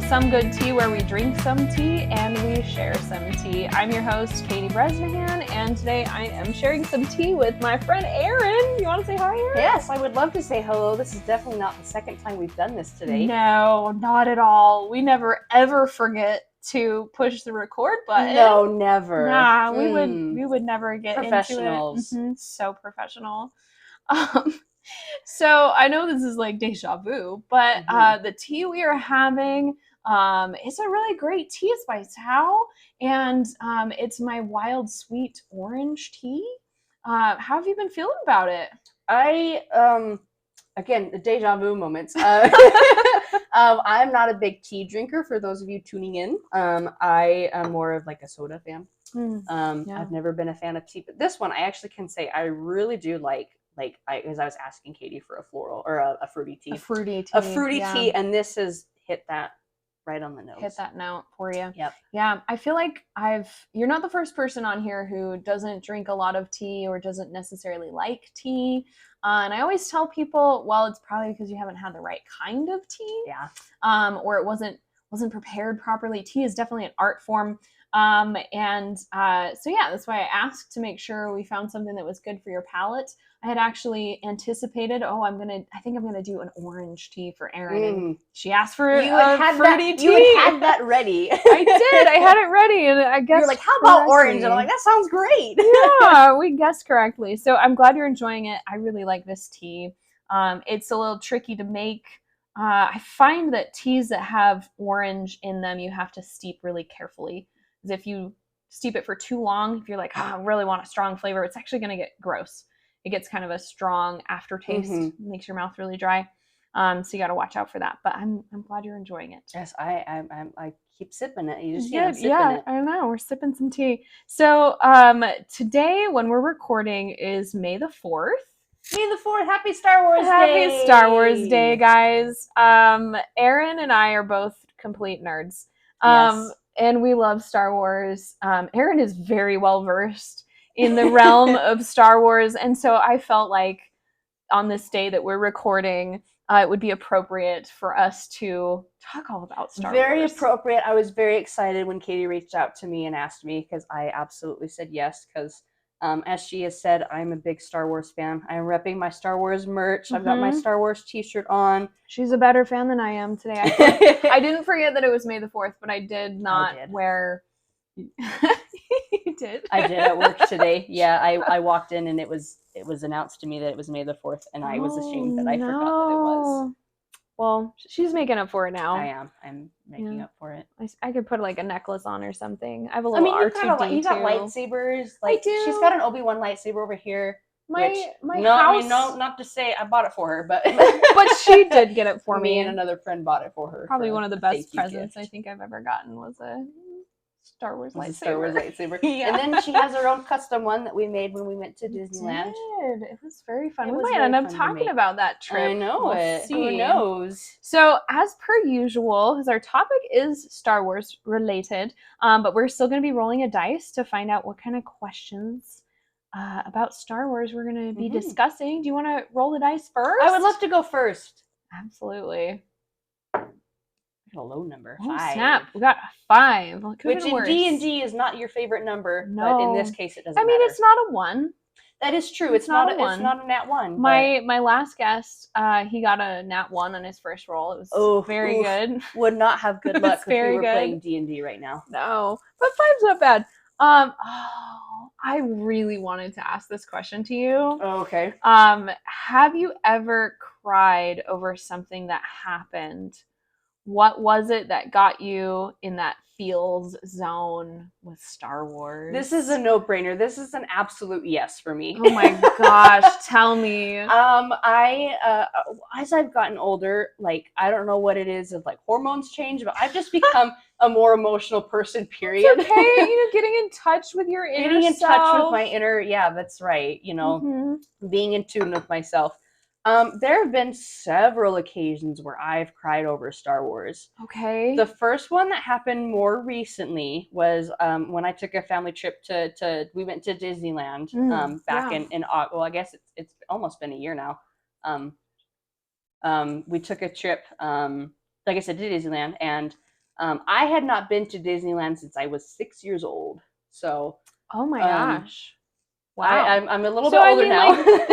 Some Good Tea, where we drink some tea and we share some tea. I'm your host, Katie Bresnahan, and today I am sharing some tea with my friend Erin. You want to say hi, Erin? Yes, I would love to say hello. This is definitely not the second time we've done this today. No, not at all. We never ever forget to push the record button. No, never. Nah, we would never get Professionals. into it. So professional. So I know this is like deja vu, but the tea we are having is a really great tea. It's by Tazo, and it's my wild sweet orange tea. How have you been feeling about it? Again, the deja vu moments. I'm not a big tea drinker, for those of you tuning in. I am more of like a soda fan. I've never been a fan of tea, but this one I actually can say I really do like. Because I was asking Katie for a floral or a fruity tea. A fruity tea, and this has hit that right on the nose. Hit that note for you. Yep. Yeah, I feel like you're not the first person on here who doesn't drink a lot of tea or doesn't necessarily like tea. And I always tell people, well, it's probably because you haven't had the right kind of tea. Yeah. Or it wasn't prepared properly. Tea is definitely an art form. So yeah, that's why I asked to make sure we found something that was good for your palate. I had actually anticipated, I think I'm gonna do an orange tea for Erin. And she asked for a fruity tea. You had that ready. I did. I had it ready, and I guess you're like, how about orange? And I'm like, that sounds great. Yeah, we guessed correctly. So I'm glad you're enjoying it. I really like this tea. It's a little tricky to make. I find that teas that have orange in them, you have to steep really carefully. Because if you steep it for too long, if you're like, I really want a strong flavor, it's actually going to get gross. It gets kind of a strong aftertaste, makes your mouth really dry. So you got to watch out for that. But I'm glad you're enjoying it. Yes, I keep sipping it. You just keep sipping it. I know. We're sipping some tea. So today, when we're recording, is May the 4th. May the 4th. Happy Star Wars Day. Happy Star Wars Day, guys. Erin and I are both complete nerds. Yes. And we love Star Wars. Erin is very well versed in the realm of Star Wars. And so I felt like on this day that we're recording, it would be appropriate for us to talk all about Star Wars. Very appropriate. I was very excited when Katie reached out to me and asked me, because I absolutely said yes, because as she has said, I'm a big Star Wars fan. I'm repping my Star Wars merch. I've got my Star Wars t-shirt on. She's a better fan than I am today. I didn't forget that it was May the 4th, but I did not wear... You did? I did at work today. Yeah, I walked in and it was announced to me that it was May the 4th, and I was ashamed that I forgot that it was. Well, she's making up for it now. I am. I'm making up for it. I could put like a necklace on or something. I have a little R2D2. You got lightsabers. Like, I do. She's got an Obi-Wan lightsaber over here. My house. I mean, not to say I bought it for her, but but she did get it for me, and another friend bought it for her. Probably one of the best presents I think I've ever gotten was a Star Wars lightsaber. Yeah. And then she has her own custom one that we made when we went to Disneyland. It was very fun. We might end up talking about that trip. I know it. Who knows? So, as per usual, because our topic is Star Wars related, but we're still going to be rolling a dice to find out what kind of questions about Star Wars we're going to be discussing. Do you want to roll the dice first? I would love to go first. Absolutely. A low number. 5. Oh, snap. We got a 5. Which in D&D is not your favorite number, but in this case it doesn't matter. It's not a 1. That is true. It's not a 1. It's not a nat 1. My last guest, he got a nat 1 on his first roll. It was very good. Would not have good luck if we were playing D&D right now. No, but 5's not bad. I really wanted to ask this question to you. Oh, okay. Have you ever cried over something that happened? What was it that got you in that feels zone with Star Wars? This is a no-brainer. This is an absolute yes for me. Oh my gosh, tell me. As I've gotten older, like, I don't know what it is, if like hormones change, but I've just become a more emotional person, period. It's okay, getting in touch with your inner self. Touch with my inner, yeah, that's right. Being in tune with myself. There have been several occasions where I've cried over Star Wars. Okay. The first one that happened more recently was when I took a family trip we went to Disneyland back in well, I guess it's almost been a year now. We took a trip, like I said, to Disneyland, and I had not been to Disneyland since I was 6 years old. So, oh my gosh, wow! I'm a little bit older now. Like,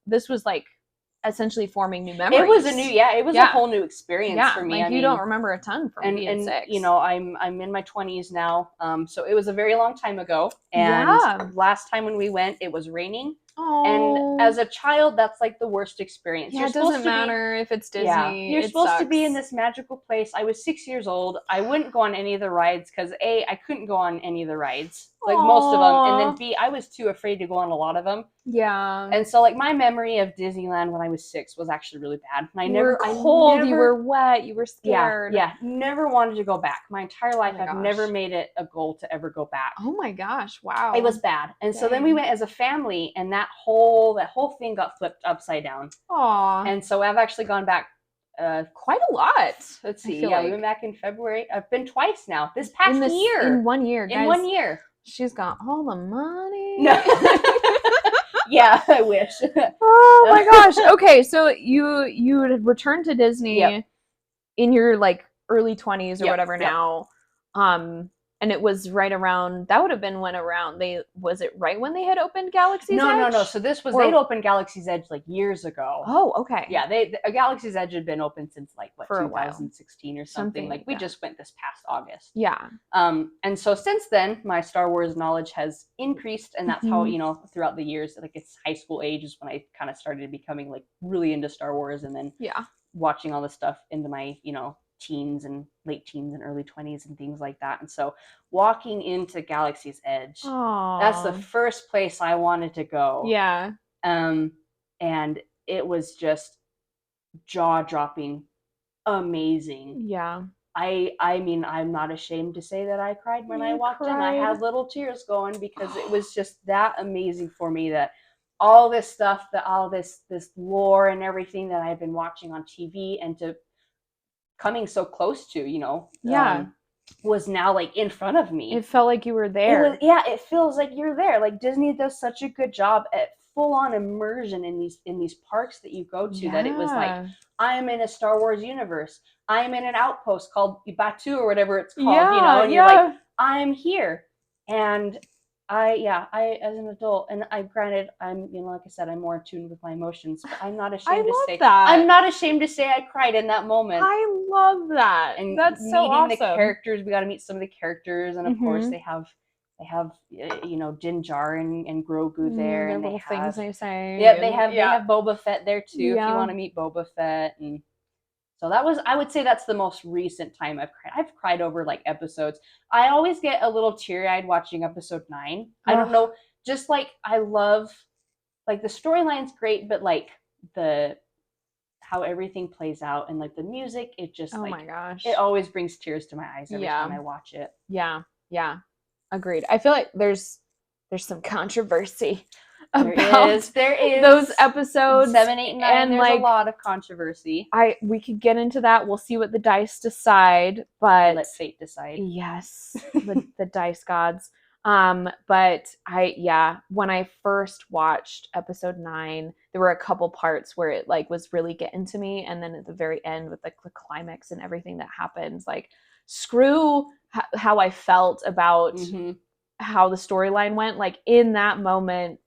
this was like essentially forming new memories. It was a whole new experience for me. Like, you don't remember a ton from being 6. You know, I'm in my 20s now, so it was a very long time ago. And last time when we went, it was raining. And as a child, that's like the worst experience. Yeah, it doesn't matter if it's Disney. Yeah, you're supposed to be in this magical place. I was 6 years old. I wouldn't go on any of the rides because A, I couldn't go on any of the rides, like most of them. And then B, I was too afraid to go on a lot of them. Yeah. And so like my memory of Disneyland when I was 6 was actually really bad. And you were cold, you were wet, you were scared. Yeah, never wanted to go back. My entire life, I've never made it a goal to ever go back. Oh my gosh, wow. It was bad. And so then we went as a family, and that whole thing got flipped upside down. Aww. And so I've actually gone back quite a lot. Let's see. Yeah, we went back in February. I've been twice now. This past year. In 1 year, guys. In 1 year. She's got all the money. No. Yeah, I wish. Oh my gosh. Okay, so you returned to Disney in your like early 20s or whatever now. And it was right around, that would have been was it right when they had opened Galaxy's Edge? No. So this was, they'd opened Galaxy's Edge like years ago. Oh, okay. Yeah, Galaxy's Edge had been open since like, what, 2016 or something. Like we just went this past August. Yeah. And so since then, my Star Wars knowledge has increased, and that's how, you know, throughout the years, like it's high school age is when I kind of started becoming like really into Star Wars, and then watching all this stuff into my, you know, teens and late teens and early 20s and things like that. And so walking into Galaxy's Edge, that's the first place I wanted to go. Yeah. And it was just jaw-dropping amazing. Yeah. I mean, I'm not ashamed to say that I cried when I walked in. I had little tears going because it was just that amazing for me, that all this stuff, this lore and everything that I've been watching on TV and to coming so close to, you know, was now like in front of me. It felt like you were there. It feels like you're there. Like Disney does such a good job at full-on immersion in these parks that you go to, that it was like, I am in a Star Wars universe. I am in an outpost called Batu or whatever it's called, you know, and you're like, I'm here. And I as an adult, and granted, I'm, you know, like I said, I'm more attuned with my emotions, but I'm not ashamed to say that. I'm not ashamed to say I cried in that moment. I love that. And that's so awesome. Meeting the characters, we got to meet some of the characters, and of course they have you know, Din Djarin and Grogu there, and they have things they say. Yeah, they have Boba Fett there too. If you want to meet Boba Fett. And so that was, I would say that's the most recent time I've cried. I've cried over like episodes. I always get a little teary-eyed watching episode 9. I don't know, just like I love, like the storyline's great, but like how everything plays out and like the music, it just my gosh, it always brings tears to my eyes every time I watch it. Yeah. Agreed. I feel like there's some controversy about there is those episodes 7, 8, and 9, and there's like a lot of controversy. We could get into that. We'll see what the dice decide, but let fate decide. Yes, the dice gods. But when I first watched episode 9, there were a couple parts where it like was really getting to me, and then at the very end with like the climax and everything that happens, like screw how I felt about how the storyline went. Like in that moment,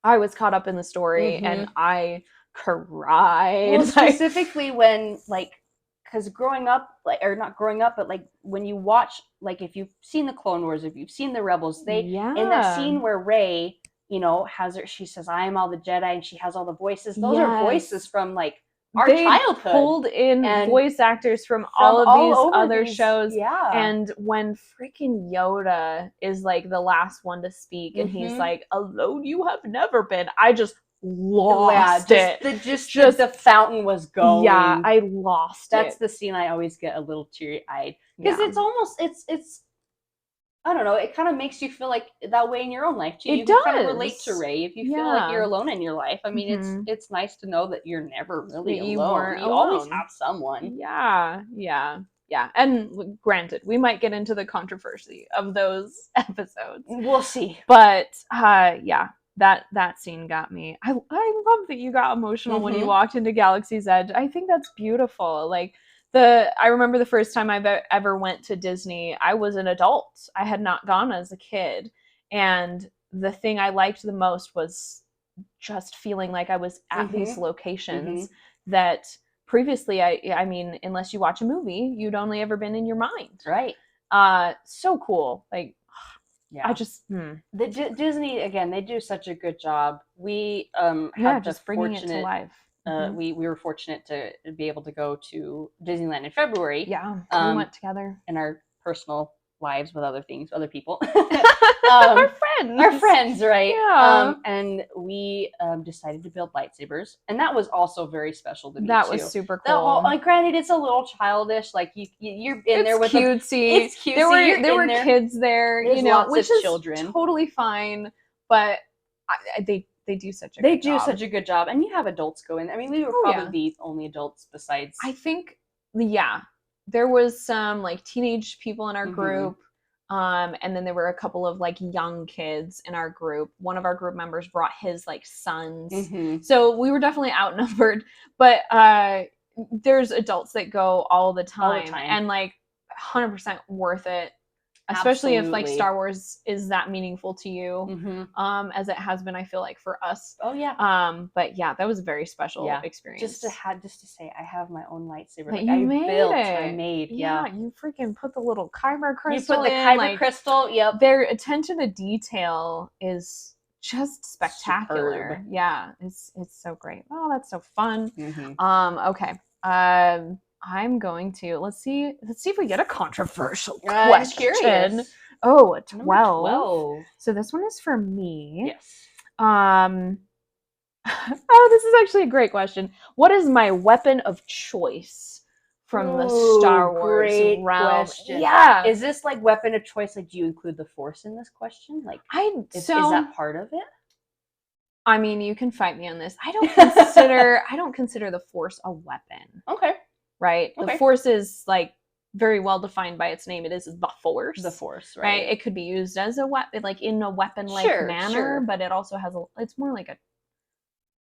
I was caught up in the story and I cried. Well, specifically when like, because growing up, like, or not growing up, but like when you watch, like if you've seen the Clone Wars, if you've seen the Rebels, they in that scene where Rey, you know, she says, "I am all the Jedi," and she has all the voices. Those are voices from like our childhood. Pulled in voice actors from all of these other shows. Yeah. And when freaking Yoda is like the last one to speak, and he's like, "Alone you have never been," I just lost it. Just the fountain was going. Yeah, I lost it. That's the scene I always get a little teary-eyed, because it's almost it's I don't know, it kind of makes you feel like that way in your own life too. You can kind of relate to Rey if you feel like you're alone in your life. I mean, it's nice to know that you're never really alone. You always have someone. Yeah. And granted, we might get into the controversy of those episodes. We'll see. But that scene got me. I love that you got emotional when you walked into Galaxy's Edge. I think that's beautiful. Like I remember the first time I ever went to Disney, I was an adult. I had not gone as a kid. And the thing I liked the most was just feeling like I was at these locations that previously, I mean, unless you watch a movie, you'd only ever been in your mind. Right. So cool. Like, yeah. I just Disney, again, they do such a good job. We have just bringing it to life. We were fortunate to be able to go to Disneyland in February. Yeah, we went together in our personal lives with other people. our friends, right? Yeah. And we decided to build lightsabers, and that was also very special to me. That was super cool. Like, granted, it's a little childish. Like you're in there with cutesy. It's cutesy. There were kids there, There's lots which of is children. Totally fine. But they do such a good job, and you have adults go in. I mean, we were probably the only adults besides. I think, there was some like teenage people in our group, and then there were a couple of like young kids in our group. One of our group members brought his like sons, so we were definitely outnumbered. But there's adults that go all the time, and like 100% worth it. Especially if like Star Wars is that meaningful to you, as it has been, I feel like, for us. Oh yeah. But yeah, that was a very special experience. Just to say, I have my own lightsaber. Like, I made. Yeah, you freaking put the little kyber crystal. You put the kyber crystal. Yep. Their attention to detail is just spectacular. Superb. Yeah, it's so great. Oh, that's so fun. Okay. I'm going to let's see if we get a controversial question. Oh, a 12. So this one is for me. Yes. Oh, this is actually a great question. What is my weapon of choice from the Star Wars realm? Question. Yeah. Is this like weapon of choice? Like, do you include the Force in this question? Like, is that part of it? I mean, you can fight me on this. I don't consider the Force a weapon. Okay. Right? Okay. The Force is like very well defined by its name. It is the Force. The Force, right? It could be used as a weapon, like in a weapon-like manner, but it also has it's more like a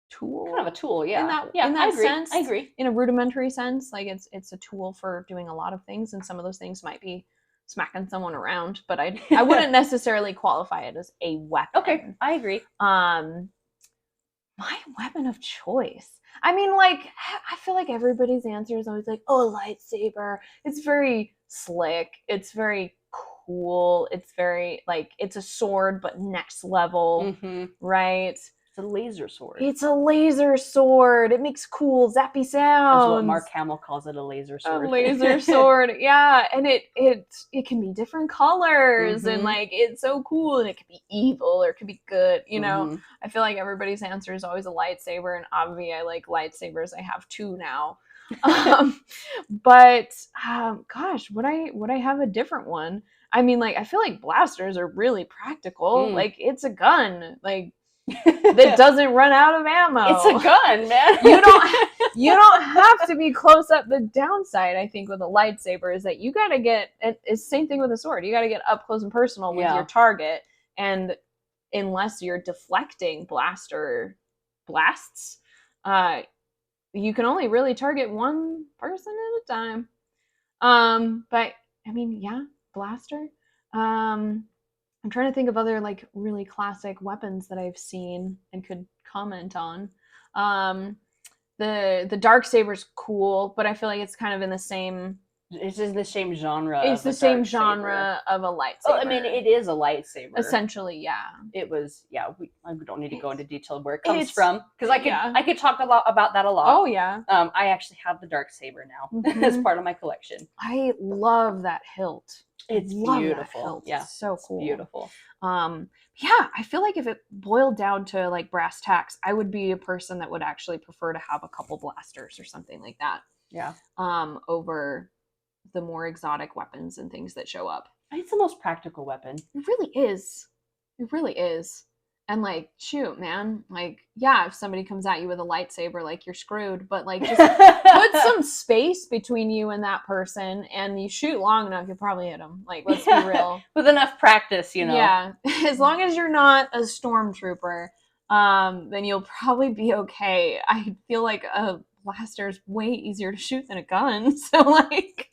tool. Kind of a tool, yeah. In that sense, I agree. In a rudimentary sense, like it's a tool for doing a lot of things, and some of those things might be smacking someone around, but I wouldn't necessarily qualify it as a weapon. Okay, I agree. My weapon of choice. I mean, like, I feel like everybody's answer is always like, oh, lightsaber. It's very slick. It's very cool. It's very, like, it's a sword, but next level, right? It's a laser sword. It's a laser sword. It makes cool, zappy sounds. That's what Mark Hamill calls it, a laser sword. A laser sword, yeah. And it can be different colors, and, like, it's so cool, and it can be evil, or it can be good, you know? I feel like everybody's answer is always a lightsaber, and obviously I like lightsabers. I have 2 now. But gosh, would I have a different one? I mean, like, I feel like blasters are really practical. Like, it's a gun. Like, that doesn't run out of ammo. It's a gun, man. You don't have to be close up. The downside, I think, with a lightsaber is that you got to get. It's the same thing with a sword. You got to get up close and personal with your target, and unless you're deflecting blasts, you can only really target one person at a time. But I mean, yeah, blaster. I'm trying to think of other like really classic weapons that I've seen and could comment on. The Darksaber's cool, but I feel like it's kind of in the same. It's in the same genre. It's the same genre of a lightsaber. Oh, I mean, it is a lightsaber. Essentially, yeah. It was, yeah. We don't need to go into detail where it comes from, because I could talk a lot about that a lot. Oh yeah. I actually have the Darksaber now as part of my collection. I love that hilt. It's beautiful. Yeah, it's so cool. It's beautiful. Yeah, I feel like if it boiled down to like brass tacks, I would be a person that would actually prefer to have a couple blasters or something like that. Yeah. Over the more exotic weapons and things that show up. It's the most practical weapon. It really is. It really is. And like, shoot, man, like, yeah, if somebody comes at you with a lightsaber, like, you're screwed. But like, just put some space between you and that person, and you shoot long enough, you'll probably hit them. Like, let's be real. With enough practice, you know. Yeah, as long as you're not a stormtrooper, then you'll probably be okay. I feel like a blaster is way easier to shoot than a gun. So like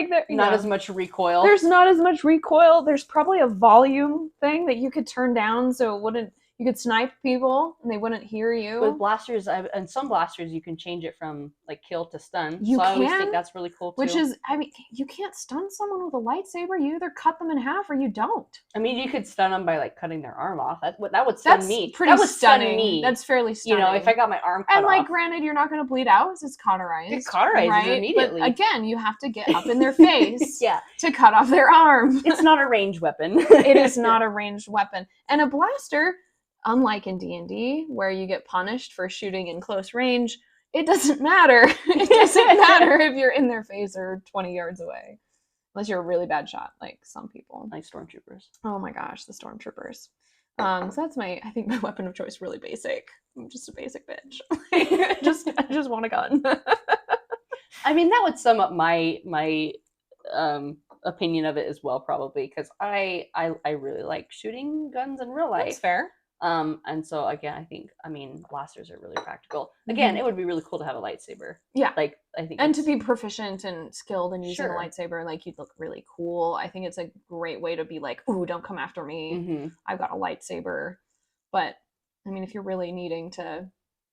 there, not as much recoil. There's not as much recoil. There's probably a volume thing that you could turn down so it wouldn't. You could snipe people and they wouldn't hear you. With blasters, and some blasters, you can change it from like kill to stun. You so I always think that's really cool too. Which is, I mean, you can't stun someone with a lightsaber. You either cut them in half or you don't. I mean, you could stun them by like cutting their arm off. That would stun me. Pretty stunning. That's fairly stunning. You know, if I got my arm cut off. And granted, you're not going to bleed out. It's cauterized. It cauterizes right? immediately. But again, you have to get up in their face yeah. to cut off their arm. It's not a ranged weapon. It is not a ranged weapon. And a blaster, unlike in D&D, where you get punished for shooting in close range, it doesn't matter. It doesn't matter if you're in their face or 20 yards away. Unless you're a really bad shot, like some people. Like stormtroopers. Oh my gosh, the stormtroopers. So that's I think my weapon of choice, really basic. I'm just a basic bitch. I just want a gun. I mean, that would sum up my opinion of it as well, probably, because I really like shooting guns in real life. That's fair. And so again, I mean, blasters are really practical. Again, it would be really cool to have a lightsaber. Yeah. Like, I think. And to be proficient and skilled in using a lightsaber, like, you'd look really cool. I think it's a great way to be like, ooh, don't come after me. Mm-hmm. I've got a lightsaber. But, I mean, if you're really needing to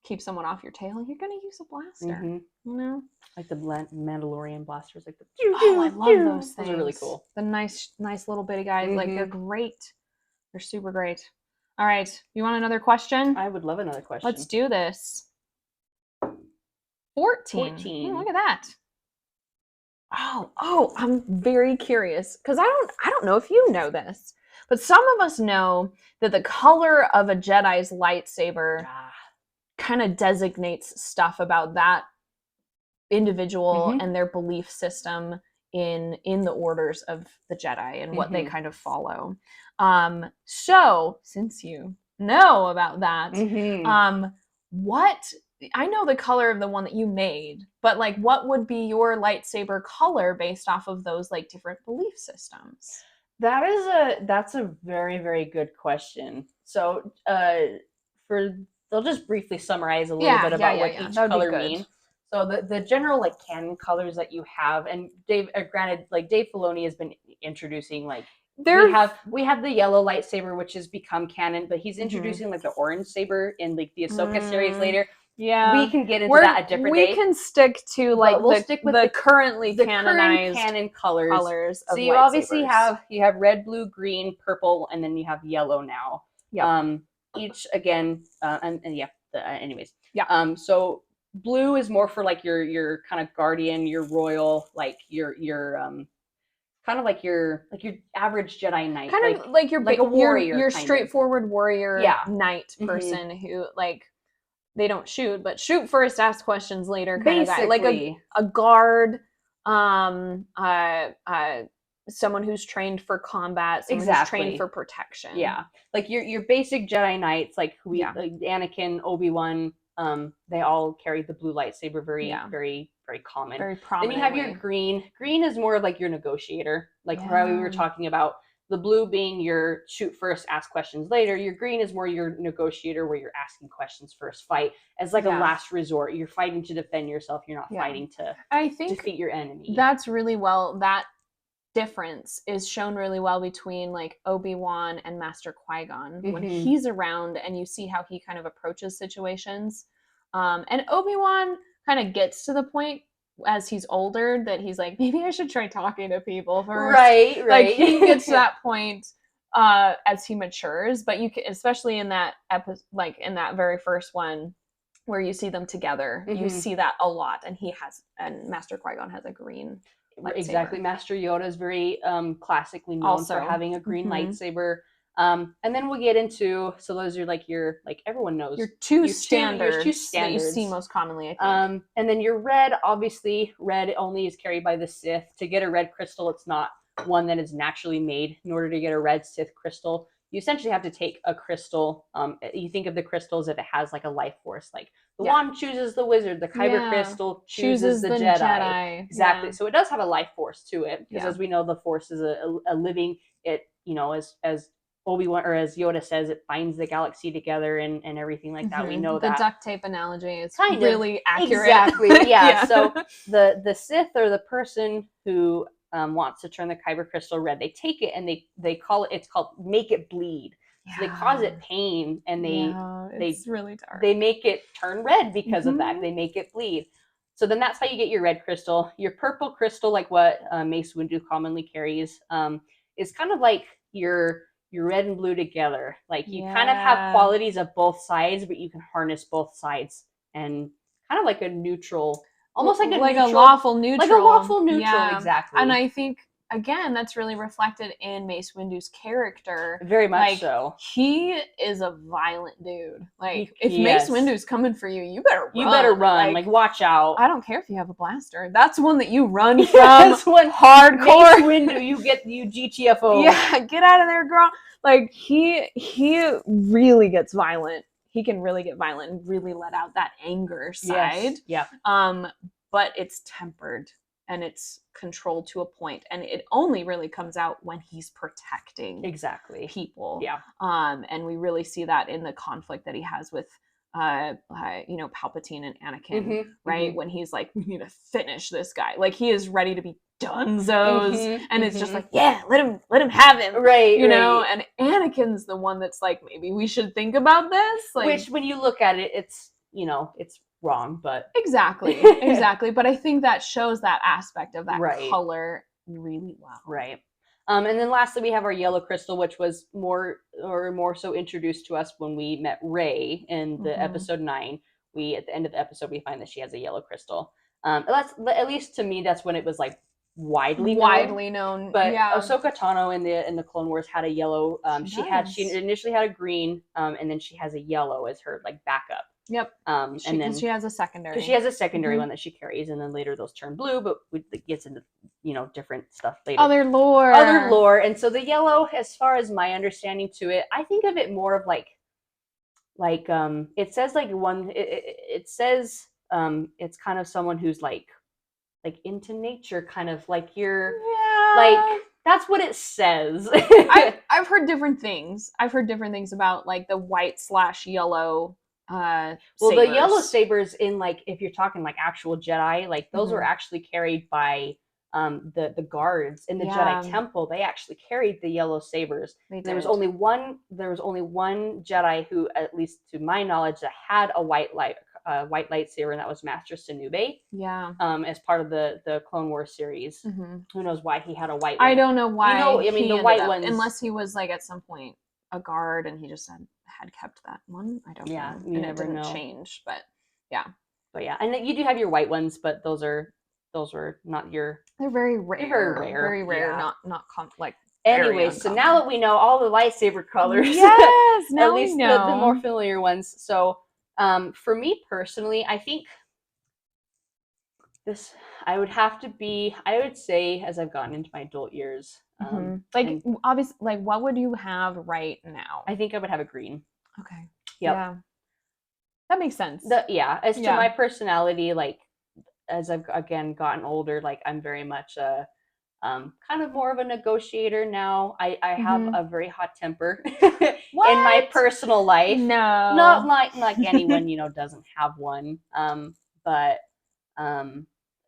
keep someone off your tail, you're going to use a blaster. Mm-hmm. You know? Like the Mandalorian blasters. Like the oh, I love those things. Those are really cool. The nice little bitty guys. Mm-hmm. Like, they're great. They're super great. All right. You want another question? I would love another question. Let's do this. 14. Oh, look at that. Oh, I'm very curious because I don't know if you know this, but some of us know that the color of a Jedi's lightsaber kind of designates stuff about that individual and their belief system in the orders of the Jedi and what they kind of follow. So since you know about that, what, I know the color of the one that you made, but like, what would be your lightsaber color based off of those like different belief systems? That's a very, very good question. So, they'll just briefly summarize a little bit about what each color means. So the general like canon colors that you have, and granted, like Dave Filoni has been introducing like we have the yellow lightsaber, which has become canon, but he's introducing like the orange saber in like the Ahsoka series later. Yeah, we can get into that a different day. We can stick to like stick with the currently canonized canon colors. Of so you obviously have red, blue, green, purple, and then you have yellow now. Yeah. Each again, anyways. Yeah. So blue is more for like your kind of guardian, your royal, like your kind of like your average Jedi Knight, kind of like a warrior, your straightforward warrior knight person who like they don't shoot, but shoot first, ask questions later kind of guy, like a guard, someone who's trained for combat, someone who's trained for protection. Yeah, like your basic Jedi Knights, like like Anakin, Obi-Wan. They all carry the blue lightsaber, very, very, very common. Very prominent. Then you have your green. Green is more of like your negotiator, like how we were talking about. The blue being your shoot first, ask questions later. Your green is more your negotiator, where you're asking questions first, fight as like a last resort. You're fighting to defend yourself. You're not fighting to defeat your enemy. That's really that difference is shown really well between like Obi-Wan and Master Qui-Gon when he's around, and you see how he kind of approaches situations. And Obi-Wan kind of gets to the point as he's older that he's like, maybe I should try talking to people first. Right. Like he gets to that point as he matures, but you can, especially in that like in that very first one where you see them together, you see that a lot. And and Master Qui-Gon has a green lightsaber. Exactly. Master Yoda is very classically known for having a green lightsaber. And then we'll get into, so those are like everyone knows your two standards that you see most commonly, I think. And then your red, obviously red only is carried by the Sith. To get a red crystal, it's not one that is naturally made. In order to get a red Sith crystal, you essentially have to take a crystal. You think of the crystals if it has like a life force, like the wand chooses the wizard, the kyber crystal chooses the Jedi. Exactly. So it does have a life force to it, because as we know, the force is a living, it, as Obi-Wan, or as Yoda says, it binds the galaxy together and everything like that. We know the that. duct tape analogy is Kind really accurate. Exactly. Yeah. So the Sith, or the person who wants to turn the kyber crystal red, they take it and they call it, it's called make it bleed. So they cause it pain, and it's really dark. They make it turn red because of that. They make it bleed. So then that's how you get your red crystal. Your purple crystal, like what Mace Windu commonly carries, is kind of like your red and blue together. Like you kind of have qualities of both sides, but you can harness both sides, and kind of like a neutral, almost like a lawful neutral. Like a lawful neutral, exactly. And I think, again, that's really reflected in Mace Windu's character. Very much so. He is a violent dude. Like, if Mace Windu's coming for you, you better run. You better run. Like, watch out. I don't care if you have a blaster. That's one that you run from. That's one hardcore. Mace Windu, you GTFO. Yeah, get out of there, girl. Like, he really gets violent. He can really get violent and really let out that anger side. Yes. Yeah. But it's tempered and it's controlled to a point, and it only really comes out when he's protecting people. Yeah. And we really see that in the conflict that he has with Palpatine and Anakin, right? When he's like, we need to finish this guy. Like, he is ready to be donezo's, and it's just like, yeah, let him have him, right? You know. And Anakin's the one that's like, maybe we should think about this. Like, which, when you look at it, it's it's wrong, but exactly. But I think that shows that aspect of that color really well, right? And then lastly, we have our yellow crystal, which was more so introduced to us when we met Rey in the episode 9. At the end of the episode, we find that she has a yellow crystal. That's, at least to me, that's when it was like widely known. But Ahsoka Tano in the Clone Wars had a yellow. She initially had a green, and then she has a yellow as her like backup. Yep. And then she has a secondary. She has a secondary one that she carries, and then later those turn blue. But it gets into different stuff later. Other lore. And so the yellow, as far as my understanding to it, I think of it more of like it says like one. It says it's kind of someone who's like into nature, kind of like you're like. That's what it says. I've heard different things. I've heard different things about like the white/yellow. Well, the yellow sabers, in like, if you're talking like actual Jedi, like those were actually carried by the guards in the Jedi temple. They actually carried the yellow sabers. There was only one Jedi who, at least to my knowledge, that had a white lightsaber, and that was Master Sinube. Yeah. As part of the Clone Wars series. Who knows why he had a white one? I don't know why. I mean, the white ones, unless he was like at some point a guard and he just had kept that one. I don't know. You and never it didn't know. Change, but yeah. And you do have your white ones, but those were not your. They're very rare. Very rare. Yeah. Not like. Anyway, so now that we know all the lightsaber colors, yes, now at least we know the more familiar ones. So, for me personally, I think this I would say, as I've gotten into my adult years, obviously, like, what would you have right now? I think I would have a green. Okay. Yep. Yeah. That makes sense. As to my personality, like, as I've again gotten older, like, I'm very much kind of more of a negotiator now. I have a very hot temper in my personal life. No, not like anyone doesn't have one. But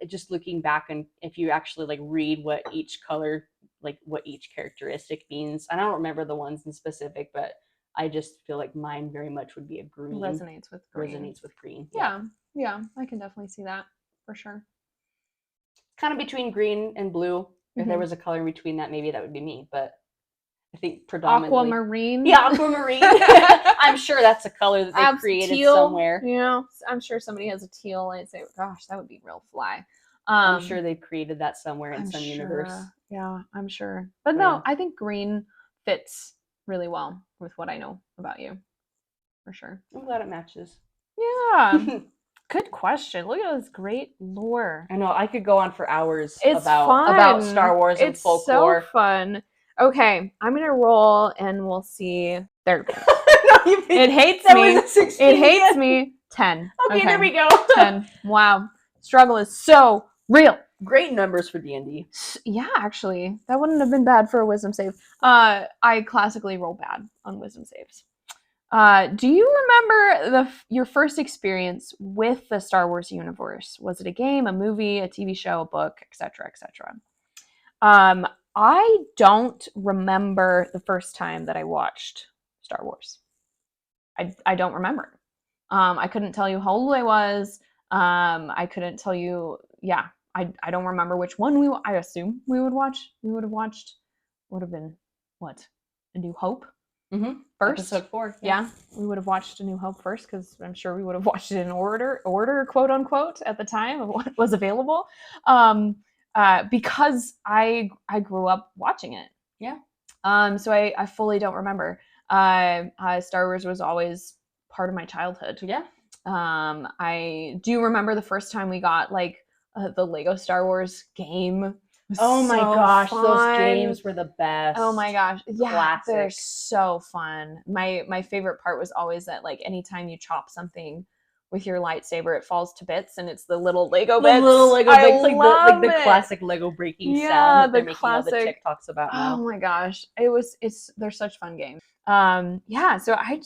just looking back, and if you actually like read what each color, like what each characteristic means, and I don't remember the ones in specific, but I just feel like mine very much would be a green. Resonates with green. Yeah, I can definitely see that for sure. Kind of between green and blue. If there was a color in between that, maybe that would be me. But I think predominantly aquamarine. Yeah, aquamarine. I'm sure that's a color that they created teal, somewhere. I'm sure somebody has a teal and say, "Gosh, that would be real fly." I'm sure they've created that somewhere in some universe. Yeah, I'm sure. But no, I think green fits really well with what I know about you, for sure. I'm glad it matches. Yeah. Good question. Look at this great lore. I know. I could go on for hours about Star Wars and folklore. It's so fun. Okay, I'm gonna roll and we'll see. There. It hates me. It hates me. 10. Okay, there we go. 10. Wow. Struggle is so real. Great numbers for D&D. Yeah, actually, that wouldn't have been bad for a wisdom save. I classically roll bad on wisdom saves. Do you remember your first experience with the Star Wars universe? Was it a game, a movie, a TV show, a book, etc., etc.? I don't remember the first time that I watched Star Wars. I don't remember. I couldn't tell you how old I was. I couldn't tell you. Yeah, I don't remember which one I assume we would watch. We would have watched. Would have been what? A New Hope. Mm-hmm. First, Episode 4. Yeah, we would have watched A New Hope first because I'm sure we would have watched it in order, quote unquote, at the time of what was available. Because I grew up watching it. Yeah. So I fully don't remember. Star Wars was always part of my childhood. Yeah. I do remember the first time we got like the Lego Star Wars game. Oh my gosh, those games were the best. Oh my gosh. Yeah, classic. They're so fun. My favorite part was always that like anytime you chop something with your lightsaber, it falls to bits and it's the little Lego bits. The little Lego bits, like the classic Lego breaking sound that they're making all the TikToks about now. Oh my gosh. They're such fun games. Yeah, so I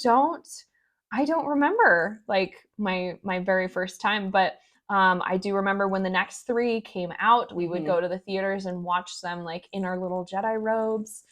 don't remember like my very first time, but I do remember when the next 3 came out, we would go to the theaters and watch them like in our little Jedi robes.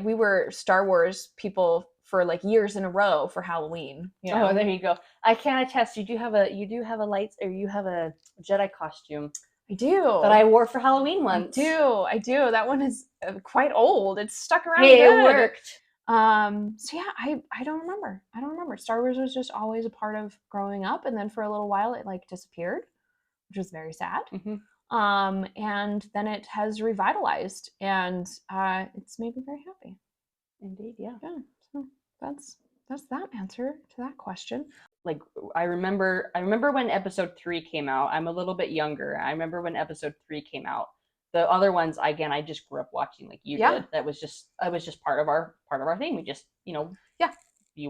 We were Star Wars people for like years in a row for Halloween. You know? Oh, there you go. I can attest. You do have a Jedi costume. I do. That I wore for Halloween once. I do. That one is quite old. It's stuck around. Hey, it worked. So yeah, I don't remember. Star Wars was just always a part of growing up, and then for a little while it like disappeared, which was very sad. And then it has revitalized, and it's made me very happy. Indeed, yeah. So that's that answer to that question. Like I remember when episode 3 came out. I'm a little bit younger. I remember when episode 3 came out. The other ones, again, I just grew up watching like you did. That was just part of our thing. We just, you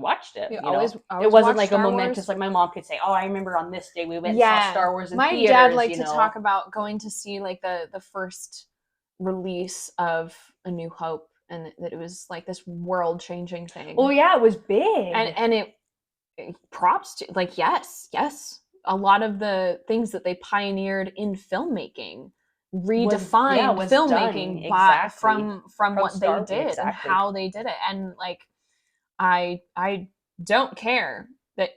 watched it. Always it wasn't like a momentous, like my mom could say, oh, I remember on this day we went and saw Star Wars in theaters. My dad liked to talk about going to see like the first release of A New Hope, and that it was like this world-changing thing. Oh yeah, it was big. And it props to like yes. A lot of the things that they pioneered in filmmaking redefined filmmaking from what they did and how they did it. And like I don't care that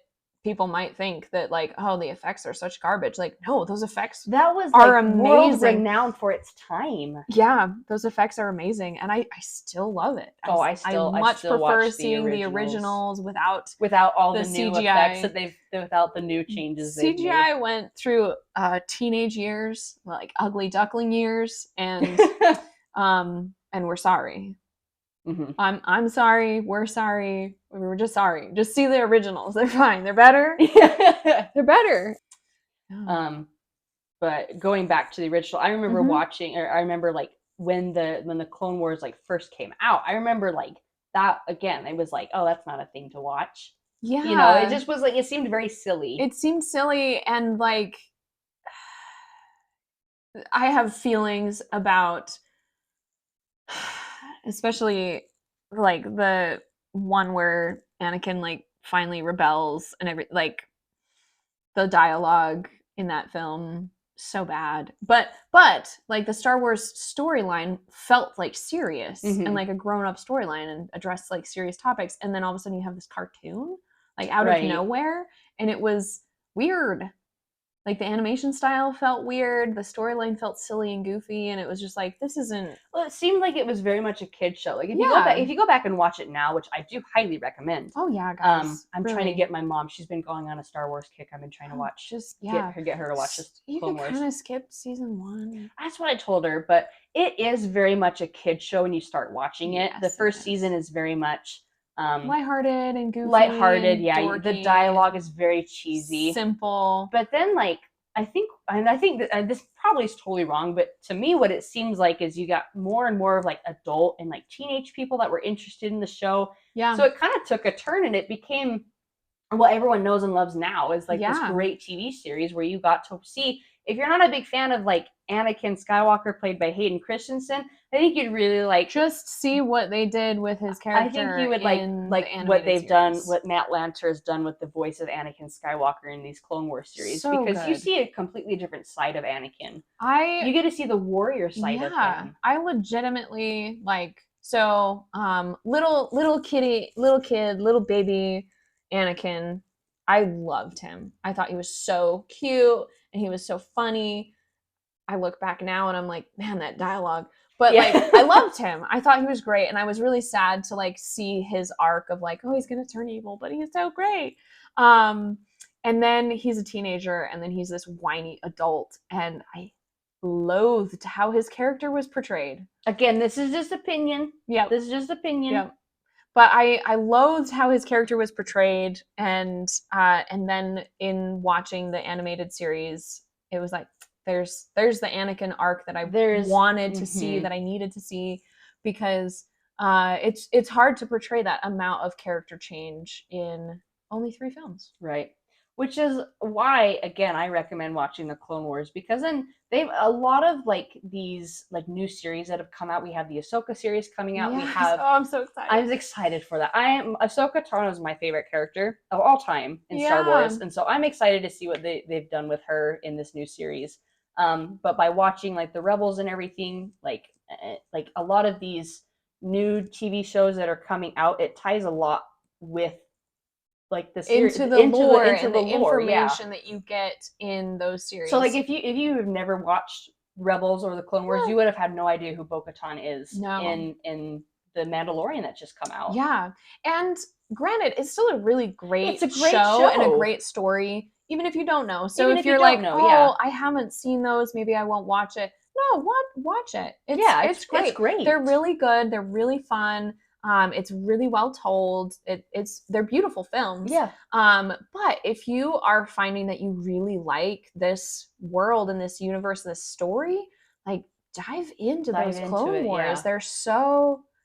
people might think that like, oh, the effects are such garbage. Like, no, those effects are amazing. World renowned for its time. Yeah, those effects are amazing, and I still love it. I much prefer seeing the originals without all the new CGI effects without the new changes. CGI went through teenage years, like ugly duckling years, and we're sorry. I'm sorry. We're sorry. We're just sorry. Just see the originals. They're fine. They're better. They're better. But going back to the original, I remember watching, or I remember like when the Clone Wars like first came out. I remember like that again. It was like, oh, that's not a thing to watch. Yeah, it just was like it seemed very silly. It seemed silly, and like I have feelings about. Especially like the one where Anakin like finally rebels and like the dialogue in that film so bad. But like the Star Wars storyline felt like serious and like a grown-up storyline and addressed like serious topics, and then all of a sudden you have this cartoon like out of nowhere, and it was weird. Like the animation style felt weird, the storyline felt silly and goofy, and it was just like, this isn't. Well, it seemed like it was very much a kid's show. Like if you go back and watch it now, which I do highly recommend. Oh yeah, guys. I'm trying to get my mom. She's been going on a Star Wars kick. I've been trying to watch. Get her to watch this. You can kind of skip season 1. That's what I told her, but it is very much a kid's show when you start watching it. The first season is very much. Lighthearted and goofy. Yeah. Dorky, the dialogue is very cheesy, simple. But then, like, I think that this probably is totally wrong, but to me, what it seems like is you got more and more of like adult and like teenage people that were interested in the show. Yeah. So it kind of took a turn, and it became what everyone knows and loves now is like this great TV series where you got to see, if you're not a big fan of like Anakin Skywalker played by Hayden Christensen, I think you'd really like just see what they did with his character. I think you would like what they've done, what Matt Lanter has done with the voice of Anakin Skywalker in these Clone Wars series, because you see a completely different side of Anakin. You get to see the warrior side of him. I legitimately like, so little kid, little baby Anakin, I loved him. I thought he was so cute and he was so funny. I look back now and I'm like, man, that dialogue. But like, I loved him. I thought he was great, and I was really sad to like see his arc of like, oh, he's gonna turn evil, but he's so great. And then he's a teenager, and then he's this whiny adult, and I loathed how his character was portrayed. Again, this is just opinion. Yeah, this is just opinion. Yep. But I loathed how his character was portrayed, and then in watching the animated series, it was like, there's the Anakin arc that I wanted to see, that I needed to see, because it's hard to portray that amount of character change in only 3 films. Right. Which is why, again, I recommend watching the Clone Wars, because then they've a lot of like these like new series that have come out. We have the Ahsoka series coming out. Yes. We have. Oh, I'm so excited. I was excited for that. Ahsoka Tano is my favorite character of all time in Star Wars, and so I'm excited to see what they've done with her in this new series. But by watching like the Rebels and everything, like a lot of these new TV shows that are coming out, it ties a lot with like the series, into the lore and the information that you get in those series. So like if you have never watched Rebels or the Clone Wars, you would have had no idea who Bo-Katan is in the Mandalorian that just come out. Yeah. And granted, it's still a really great, show and a great story, even if you don't know. So if you're like, I haven't seen those, maybe I won't watch it. No, watch it. It's great. It's great. They're really good. They're really fun. It's really well told. They're beautiful films. Yeah. But if you are finding that you really like this world and this universe, this story, like dive into those Clone Wars. Yeah.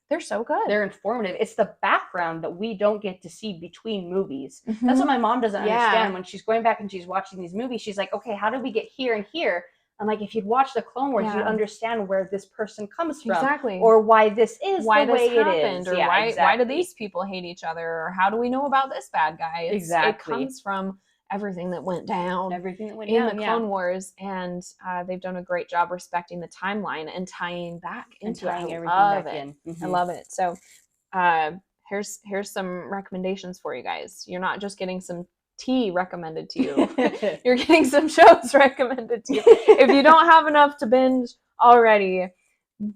They're so good. They're informative. It's the background that we don't get to see between movies. Mm-hmm. That's what my mom doesn't understand. When she's going back and she's watching these movies, she's like, okay, how did we get here and here? I'm like, if you'd watch the Clone Wars, you'd understand where this person comes from. Exactly. Or why this is the way it is. Or why do these people hate each other? Or how do we know about this bad guy? It comes from everything that went down. Everything that went down in the Clone Wars. And they've done a great job respecting the timeline and tying back into it. I love it. Mm-hmm. I love it. So here's some recommendations for you guys. You're not just getting some tea recommended to you. You're getting some shows recommended to you. If you don't have enough to binge already,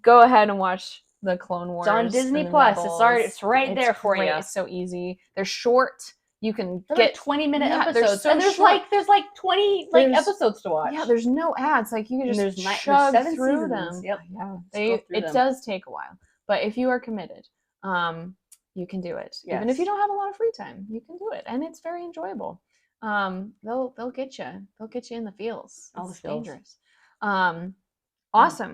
go ahead and watch the Clone Wars. It's on Disney Plus. It's right there for you. It's so easy. They're short. You can get 20-minute episodes. There's like 20 episodes to watch. Yeah, there's no ads. Like you can just shove through them. Yep. Yeah. It does take a while. But if you are committed, you can do it. Yes. Even if you don't have a lot of free time, you can do it. And it's very enjoyable. They'll get you. They'll get you in the feels. It's dangerous. Awesome.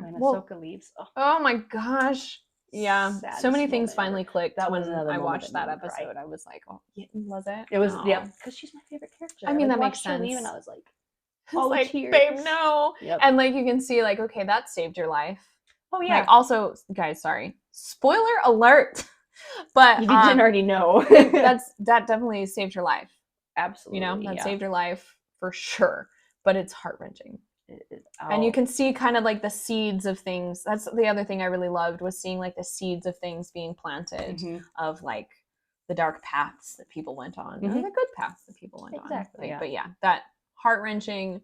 When Ahsoka leaves. Oh my gosh. Yeah. So many things finally clicked when I watched that episode. I was like, oh, was it? It was, because she's my favorite character. I mean, that makes sense. And I was like, like, tears. Babe, no. Yep. And like, you can see like, okay, that saved your life. Oh yeah. Like, also, guys, sorry. Spoiler alert. But you didn't already know. that definitely saved your life. Absolutely. You know, that saved your life for sure. But it's heart-wrenching. And you can see kind of like the seeds of things. That's the other thing I really loved, was seeing like the seeds of things being planted, of like the dark paths that people went on, and the good paths that people went on. Exactly. But yeah, that heart-wrenching,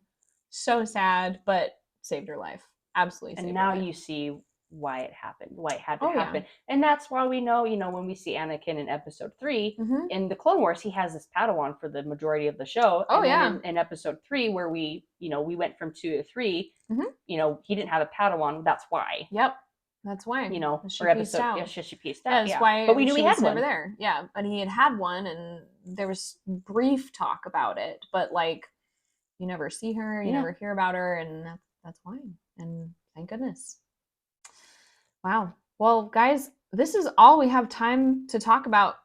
so sad, but saved your life. Absolutely. And now you see why it happened, why it had to happen. Yeah. And that's why we know, when we see Anakin in episode 3 in the Clone Wars, he has this Padawan for the majority of the show. Oh, and in episode 3, where we went from 2 to 3, he didn't have a Padawan. That's why. Yep. That's why. For episode, she pieced out. That's why. But we knew he had one. Never there. Yeah. But he had one, and there was brief talk about it, but like, you never see her, you never hear about her, and that's fine. And thank goodness. Wow. Well, guys, this is all we have time to talk about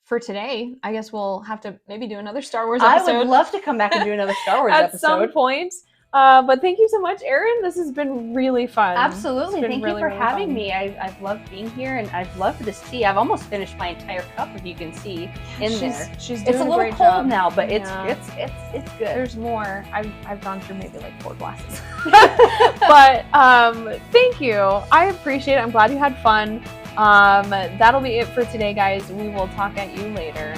for today, I guess we'll have to maybe do another Star Wars episode. I would love to come back and do another Star Wars at episode. some point. But thank you so much, Erin. This has been really fun. Absolutely. Thank you for having me. I've loved being here, and I've loved this tea. I've almost finished my entire cup, if you can see there. She's doing it's a little great cold job. now, but it's good. There's more. I've gone through maybe like 4 glasses. But thank you. I appreciate it. I'm glad you had fun. That'll be it for today, guys. We will talk at you later.